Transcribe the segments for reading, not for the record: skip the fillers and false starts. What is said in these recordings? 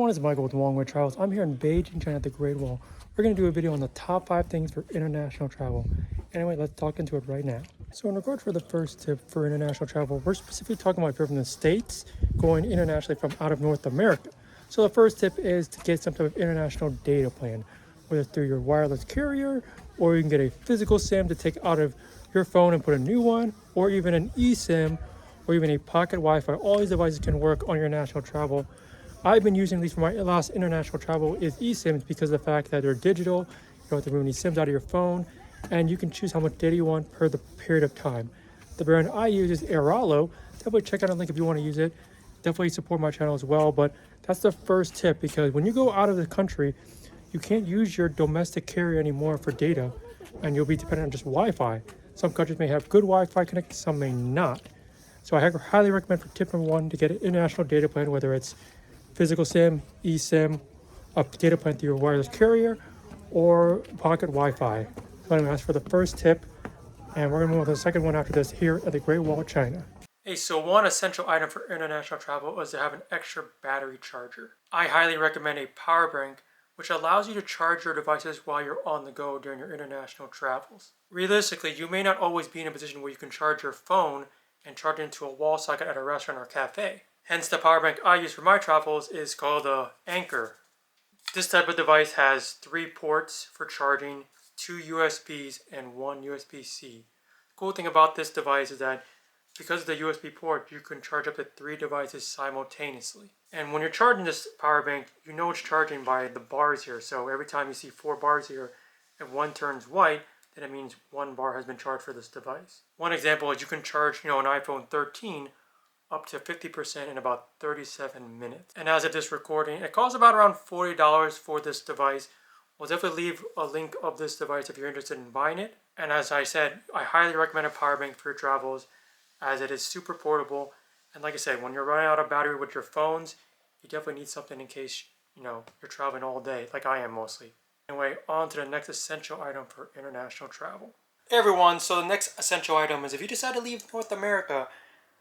everyone, it's Michael with One Way Travels. I'm here in Beijing, China at the Great Wall. We're going to do a video on the top 5 things for international travel. Anyway, let's talk into it right now. So in regard for the first tip for international travel, we're specifically talking about if you're from the States going internationally from out of North America. So the first tip is to get some type of international data plan, whether it's through your wireless carrier, or you can get a physical SIM to take out of your phone and put a new one, or even an eSIM, or even a pocket Wi-Fi. All these devices can work on your international travel. I've been using these for my last international travel is eSIMs because of the fact that they're digital. You don't have to remove any SIMs out of your phone, and you can choose how much data you want per the period of time. The brand I use is Airalo. Definitely check out a link if you want to use it. Definitely support my channel as well, but that's the first tip because when you go out of the country, you can't use your domestic carrier anymore for data, and you'll be dependent on just Wi-Fi. Some countries may have good Wi-Fi connection, some may not. So I highly recommend for tip number 1 to get an international data plan, whether it's physical SIM, eSIM, a data plan through your wireless carrier, or pocket Wi-Fi. So anyway, that's for the first tip, and we're going to move on to the second one after this here at the Great Wall of China. Hey, so one essential item for international travel is to have an extra battery charger. I highly recommend a power bank, which allows you to charge your devices while you're on the go during your international travels. Realistically, you may not always be in a position where you can charge your phone and charge it into a wall socket at a restaurant or cafe. Hence, the power bank I use for my travels is called the Anchor. This type of device has 3 ports for charging, 2 USBs, and 1 USB-C. The cool thing about this device is that because of the USB port, you can charge up to 3 devices simultaneously. And when you're charging this power bank, you know it's charging by the bars here. So every time you see 4 bars here, if one turns white, then it means 1 bar has been charged for this device. One example is you can charge, an iPhone 13 up to 50% in about 37 minutes. And as of this recording, it costs about around $40 for this device. We'll definitely leave a link of this device if you're interested in buying it. And as I said, I highly recommend a power bank for your travels as it is super portable. And like I said, when you're running out of battery with your phones, you definitely need something in case, you're traveling all day, like I am mostly. Anyway, on to the next essential item for international travel. Hey everyone, so the next essential item is if you decide to leave North America,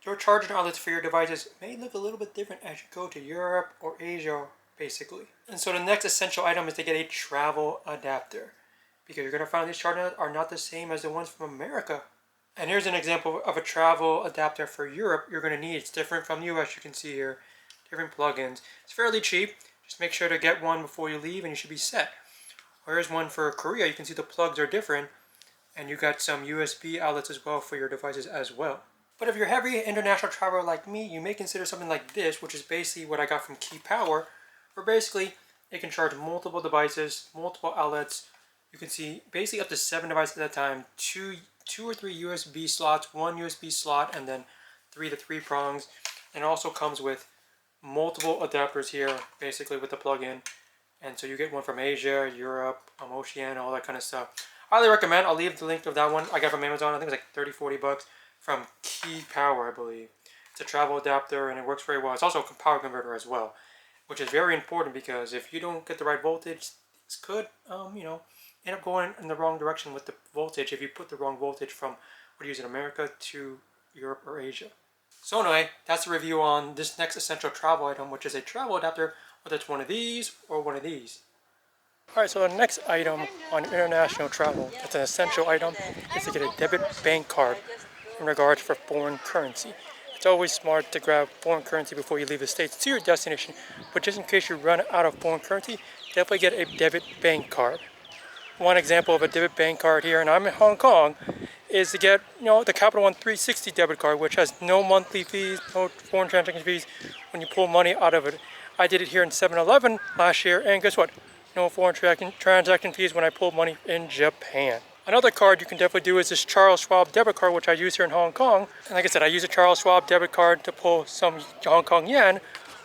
your charging outlets for your devices may look a little bit different as you go to Europe or Asia, basically. And so the next essential item is to get a travel adapter, because you're going to find these charging outlets are not the same as the ones from America. And here's an example of a travel adapter for Europe you're going to need. It's different from the US, you can see here. Different plugins. It's fairly cheap. Just make sure to get one before you leave and you should be set. Here's one for Korea. You can see the plugs are different. And you got some USB outlets as well for your devices as well. But if you're a heavy international traveler like me, you may consider something like this, which is basically what I got from Key Power, where basically it can charge multiple devices, multiple outlets. You can see basically up to 7 devices at a time, two or 3 USB slots, 1 USB slot, and then 3 to 3 prongs. And it also comes with multiple adapters here, basically with the plug-in. And so you get one from Asia, Europe, Oceania, all that kind of stuff. Highly recommend. I'll leave the link of that one I got from Amazon. I think it was like $30-40 from Key Power, I believe. It's a travel adapter and it works very well. It's also a power converter as well, which is very important because if you don't get the right voltage, this could, end up going in the wrong direction with the voltage if you put the wrong voltage from what you use in America to Europe or Asia. So anyway, that's a review on this next essential travel item, which is a travel adapter, whether it's one of these or one of these. Alright, so the next item on international travel, that's an essential item, is to get a debit bank card in regards for foreign currency. It's always smart to grab foreign currency before you leave the States to your destination, but just in case you run out of foreign currency, definitely get a debit bank card. One example of a debit bank card here, and I'm in Hong Kong, is to get the Capital One 360 debit card, which has no monthly fees, no foreign transaction fees when you pull money out of it. I did it here in 7-Eleven last year, and guess what? No foreign transaction fees when I pulled money in Japan. Another card you can definitely do is this Charles Schwab debit card, which I use here in Hong Kong. And like I said, I use a Charles Schwab debit card to pull some Hong Kong yen,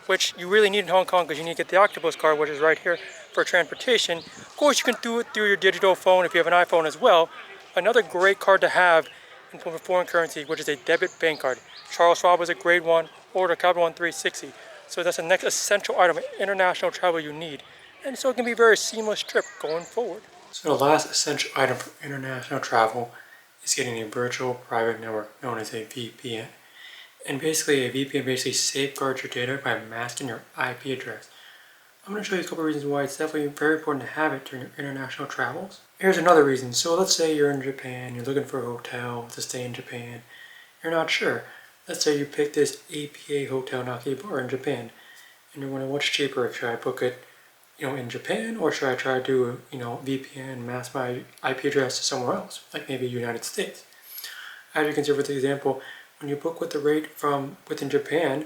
which you really need in Hong Kong because you need to get the Octopus card, which is right here for transportation. Of course, you can do it through your digital phone if you have an iPhone as well. Another great card to have in foreign currency, which is a debit bank card. Charles Schwab is a great one, or the Capital One 360. So that's the next essential item of international travel you need. And so it can be a very seamless trip going forward. So the last essential item for international travel is getting a virtual private network known as a VPN. And basically a VPN basically safeguards your data by masking your IP address. I'm going to show you a couple of reasons why it's definitely very important to have it during your international travels. Here's another reason. So let's say you're in Japan, you're looking for a hotel to stay in Japan. You're not sure. Let's say you pick this APA Hotel in Akihabara in Japan, and you're wondering what's cheaper. Should I book it, in Japan, or should I try to do, VPN, mask my IP address to somewhere else, like maybe United States? As you can see with the example, when you book with the rate from within Japan,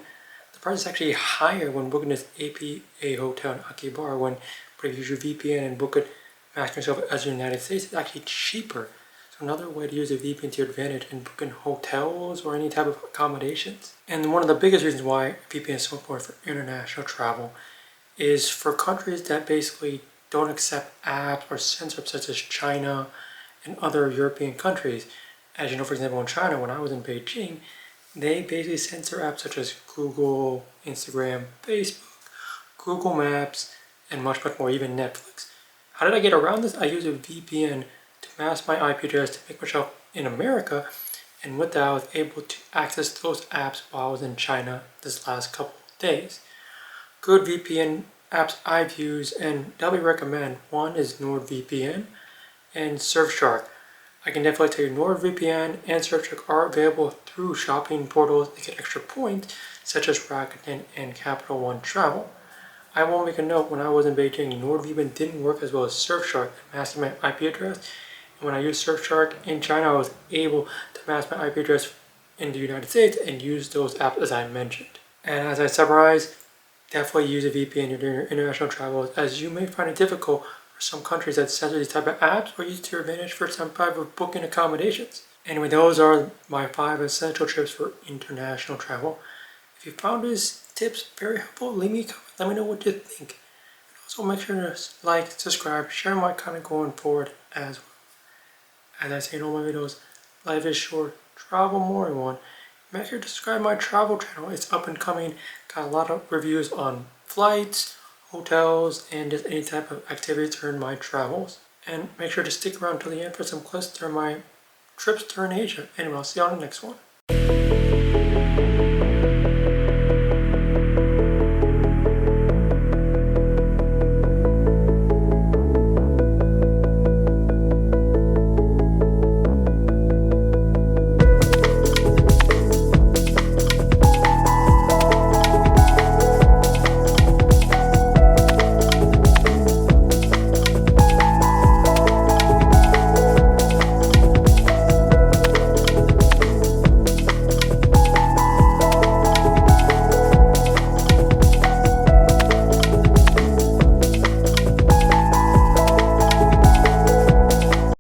the price is actually higher when booking this APA Hotel in Akihabara. But if you use your VPN and book it, mask yourself as the United States, it's actually cheaper. So another way to use a VPN to your advantage in booking hotels or any type of accommodations. And one of the biggest reasons why VPN is so important for international travel is for countries that basically don't accept apps or censor apps such as China and other European countries. As you know, for example, in China, when I was in Beijing, they basically censor apps such as Google, Instagram, Facebook, Google Maps, and much more, even Netflix. How did I get around this? I use a VPN to mask my IP address to make myself in America, and with that I was able to access those apps while I was in China this last couple of days. Good VPN apps I've used and definitely recommend. One is NordVPN and Surfshark. I can definitely tell you NordVPN and Surfshark are available through shopping portals to get extra points, such as Rakuten and Capital One Travel. I will make a note, when I was in Beijing, NordVPN didn't work as well as Surfshark in masking my IP address. And when I used Surfshark in China, I was able to mask my IP address in the United States and use those apps as I mentioned. And as I summarize, definitely use a VPN during your international travels, as you may find it difficult for some countries that censor these type of apps or use it to your advantage for some type of booking accommodations. Anyway, those are my 5 essential tips for international travel. If you found these tips very helpful, leave me a comment. Let me know what you think. And also make sure to like, subscribe, share my content going forward as well. As I say in all my videos, life is short, travel more, everyone. Make sure to subscribe to my travel channel. It's up and coming. Got a lot of reviews on flights, hotels, and just any type of activities during my travels. And make sure to stick around till the end for some clips during my trips during Asia. Anyway, I'll see you on the next one.